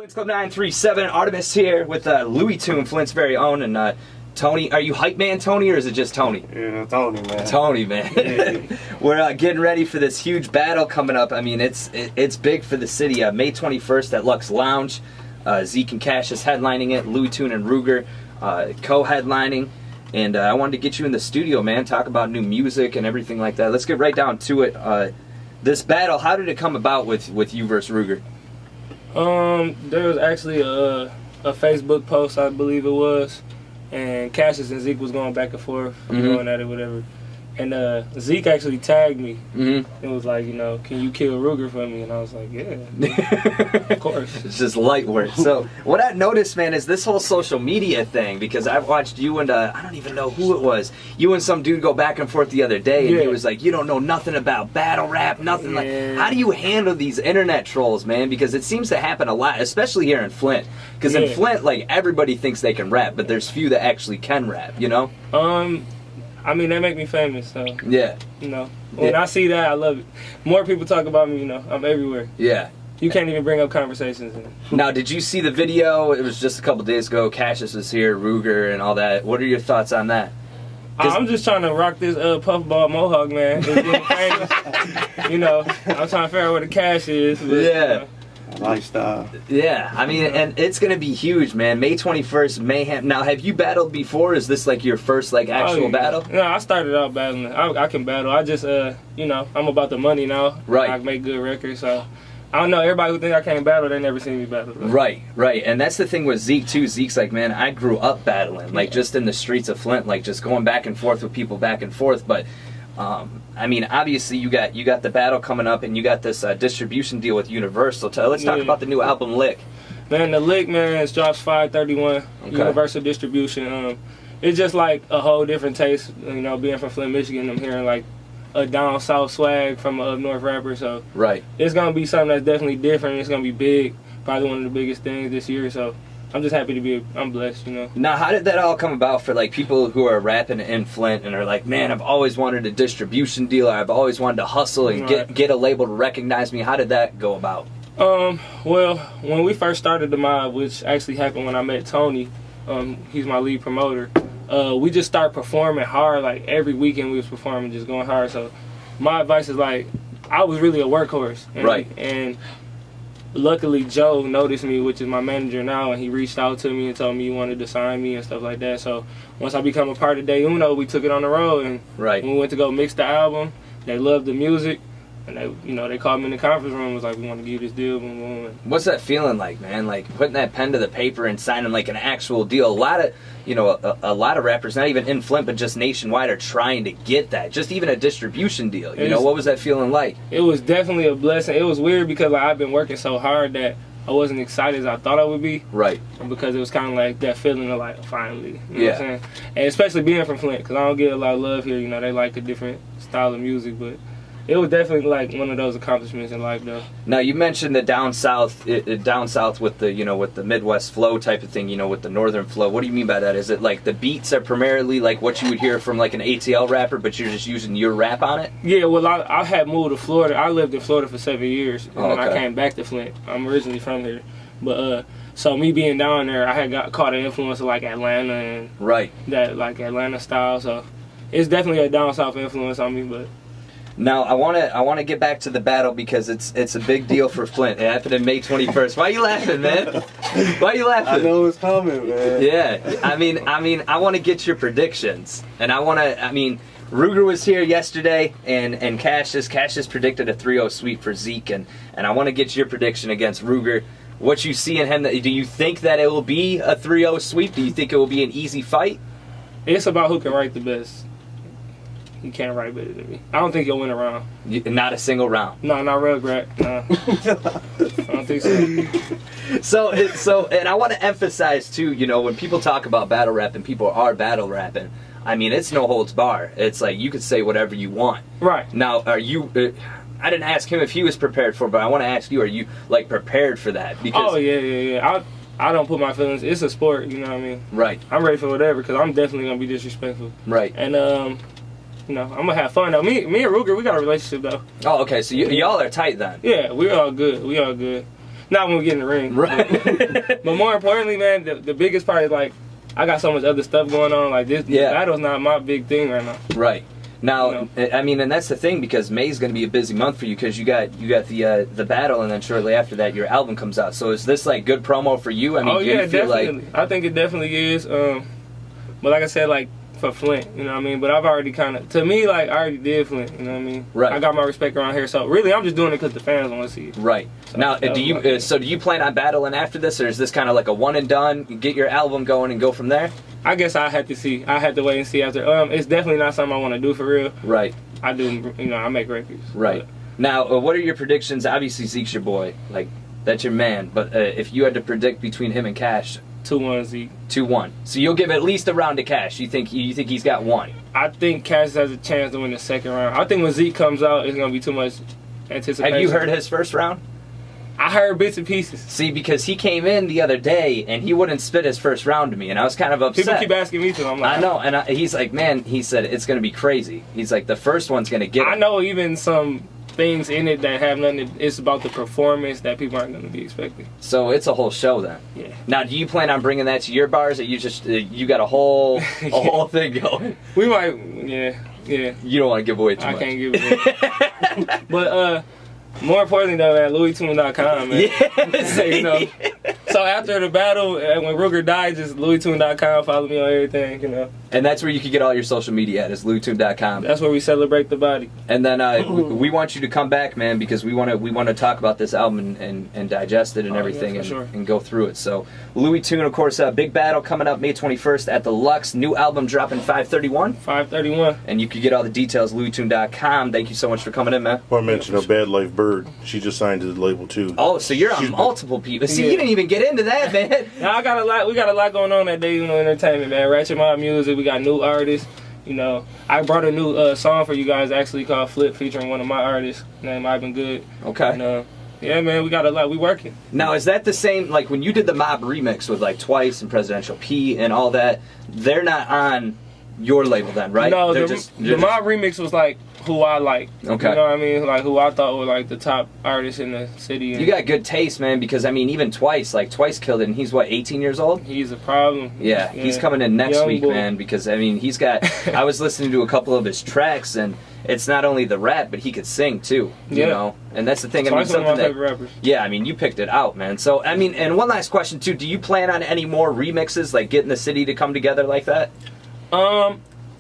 Flint's Club 937, Artemis here with Louie Toon, Flint's very own, and Tony. Are you hype man, Tony, or is it just Tony? Yeah, Tony, man. Tony, man. Yeah. We're getting ready for this huge battle coming up. I mean, it's big for the city. May 21st at Lux Lounge. Zeke and Cash is headlining it. Louie Toon and Ruger co-headlining. And I wanted to get you in the studio, man. Talk about new music and everything like that. Let's get right down to it. This battle, how did it come about with you versus Ruger? There was actually a Facebook post, I believe it was, and Cassius and Zeke was going back and forth, going at it, whatever. And Zeke actually tagged me. It was like, you know, can you kill Ruger for me? And I was like, yeah, of course. It's just light work. So what I noticed, man, is this whole social media thing, because I've watched you and I don't even know who it was. You and some dude go back and forth the other day, and he was like, you don't know nothing about battle rap, nothing like. How do you handle these internet trolls, man? Because it seems to happen a lot, especially here in Flint. Because in Flint, like, everybody thinks they can rap, but there's few that actually can rap, you know? I mean, they make me famous, so yeah. You know, when I see that, I love it. More people talk about me, you know, I'm everywhere. Yeah. You can't even bring up conversations. Now, did you see the video? It was just a couple days ago. Cassius was here, Ruger, and all that. What are your thoughts on that? I'm just trying to rock this puffball mohawk, man. It's getting famous. You know, I'm trying to figure out where the cash is. But, yeah. You know. Lifestyle. Yeah, I mean, and it's gonna be huge, man. May 21st, Mayhem. Now, have you battled before? Is this like your first like actual battle? No, I started out battling. I can battle. I just, you know, I'm about the money now. Right. I make good records, so I don't know. Everybody who think I can't battle, they never seen me battle. So. Right, right, and that's the thing with Zeke too. Zeke's like, man, I grew up battling, like just in the streets of Flint, like just going back and forth with people, back and forth, but. I mean, obviously you got the battle coming up, and you got this distribution deal with Universal. Let's talk about the new album, Lick. Man, the Lick, man, it drops 5/31. Universal distribution. It's just like a whole different taste. You know, being from Flint, Michigan, I'm hearing like a down south swag from an up north rapper. So it's gonna be something that's definitely different. It's gonna be big. Probably one of the biggest things this year. So. I'm just happy to be, I'm blessed, you know. Now, how did that all come about for, like, people who are rapping in Flint and are like, man, I've always wanted a distribution deal, or I've always wanted to hustle and get a label to recognize me. How did that go about? Well, when we first started the mob, which actually happened when I met Tony, he's my lead promoter, we just started performing hard. Like, every weekend we was performing, just going hard. So my advice is, like, I was really a workhorse. And luckily, Joe noticed me, which is my manager now, and he reached out to me and told me he wanted to sign me and stuff like that. So once I become a part of Day Uno, we took it on the road, and when we went to go mix the album, they loved the music, and they called me in the conference room and was like, we want to give you this deal. Boom, boom. What's that feeling like, man? Like putting that pen to the paper and signing like an actual deal. A lot of rappers, not even in Flint, but just nationwide, are trying to get that. Just even a distribution deal. You know, what was that feeling like? It was definitely a blessing. It was weird because like, I've been working so hard that I wasn't excited as I thought I would be. Right. Because it was kind of like that feeling of like, finally. You know what I'm saying? And especially being from Flint, because I don't get a lot of love here. You know, they like a different style of music, but it was definitely like one of those accomplishments in life, though. Now you mentioned the down south with the with the Midwest flow type of thing, with the northern flow. What do you mean by that? Is it like the beats are primarily like what you would hear from like an ATL rapper, but you're just using your rap on it? Yeah, well, I had moved to Florida. I lived in Florida for 7 years, and then I came back to Flint. I'm originally from here, but so me being down there, I had got caught an influence of like Atlanta and that like Atlanta style. So it's definitely a down south influence on me, but. Now I want to get back to the battle because it's a big deal for Flint. It happened in May 21st. Why are you laughing, man? Why are you laughing? I know it's coming, man. Yeah, I mean, I want to get your predictions, and Ruger was here yesterday, and Cassius predicted a 3-0 sweep for Zeke, and I want to get your prediction against Ruger. What you see in him? Do you think that it will be a 3-0 sweep? Do you think it will be an easy fight? It's about who can write the best. He can't write better than me. I don't think he'll win a round. Not a single round? No, not Rugrat. No. I don't think so. So, and I want to emphasize too, when people talk about battle rap and people are battle rapping, I mean, it's no holds bar. It's like you could say whatever you want. Right. Now, are you... I didn't ask him if he was prepared for it, but I want to ask you, are you, like, prepared for that? Because yeah. I don't put my feelings... It's a sport, you know what I mean? Right. I'm ready for whatever, because I'm definitely going to be disrespectful. Right. And, I'm gonna have fun though. Me and Ruger, we got a relationship though. Oh, okay. So y'all are tight then. Yeah, we're all good. We all good. Not when we get in the ring. Right. But more importantly, man, the biggest part is like I got so much other stuff going on. Like this battle's not my big thing right now. Right. Now, You know? I mean, and that's the thing because May's going to be a busy month for you because you got the battle, and then shortly after that, your album comes out. So is this like good promo for you? I mean, do you feel definitely. I think it definitely is. But like I said, like for Flint, you know what I mean. But I've already kind of, to me, like I already did Flint. You know what I mean? Right. I got my respect around here. So really, I'm just doing it because the fans want to see it. Right. So Now, do you plan on battling after this, or is this kind of like a one and done? You get your album going and go from there. I guess I had to see. I had to wait and see after. It's definitely not something I want to do for real. Right. I do, you know, I make records. Right. Now, what are your predictions? Obviously, Zeke's your boy. Like, that's your man. But if you had to predict between him and Cash, 2-1 Zeke. 2-1. So you'll give at least a round to Cash. You think he's got one? I think Cash has a chance to win the second round. I think when Zeke comes out, it's gonna be too much anticipation. Have you heard his first round? I heard bits and pieces. See, because he came in the other day and he wouldn't spit his first round to me, and I was kind of upset. People keep asking me to. I'm like, I know, and he's like, man, he said it's going to be crazy. He's like, the first one's going to get him. I know even some things in it that have nothing. It's about the performance that people aren't going to be expecting. So it's a whole show then. Yeah. Now, do you plan on bringing that to your bars, or you just you got a whole whole thing going? We might, yeah. You don't want to give away too much. I can't give it away. But more importantly though, at LouieToon.com, man. Yes. You know. So after the battle, when Ruger died, just LouieToon.com. Follow me on everything, you know. And that's where you can get all your social media at, is LouieToon.com. That's where we celebrate the body. And then we want you to come back, man, because we want to talk about this album and digest it and everything, yeah, for and go through it. So Louie Toon, of course, big battle coming up May 21st at the Lux. New album dropping 5/31. 5/31. And you can get all the details LouieToon.com. Thank you so much for coming in, man. I want to mention a Bad Life Bird. She just signed to the label too. Oh, so you're on multiple people. See, you didn't even get into that, man. Now, I got a lot. We got a lot going on that day, you know, entertainment, man. Ratchet Mob Music. We got new artists. You know, I brought a new song for you guys actually called Flip, featuring one of my artists named I've Been Good. Okay. And, yeah, man, we got a lot. We working. Now, is that the same, like when you did the Mob remix with like Twice and Presidential P and all that, they're not on your label then, right? No, they're the Mob remix was like who I like. Okay. You know what I mean? Like who I thought were like the top artists in the city. You got good taste, man, because I mean, even Twice killed it, and he's what, 18 years old? He's a problem. Yeah, he's coming in next Young week, boy. man, because I mean, he's got, I was listening to a couple of his tracks, and it's not only the rap, but he could sing too, you know? And that's the thing, Twice I mean, one of my something favorite that, rappers. yeah, I mean, you picked it out, man. So, I mean, and one last question too, do you plan on any more remixes, like getting the city to come together like that?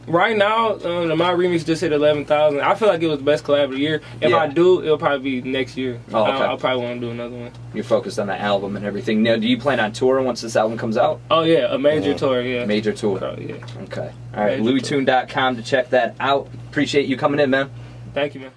Right now, my remix just hit 11,000. I feel like it was the best collab of the year. If I do, it'll probably be next year. Oh, okay. I'll probably want to do another one. You're focused on the album and everything. Now, do you plan on touring once this album comes out? Oh yeah, a major tour. Yeah, Major tour. Oh, yeah. Okay. All right. Major LouieToon.com to check that out. Appreciate you coming in, man. Thank you, man.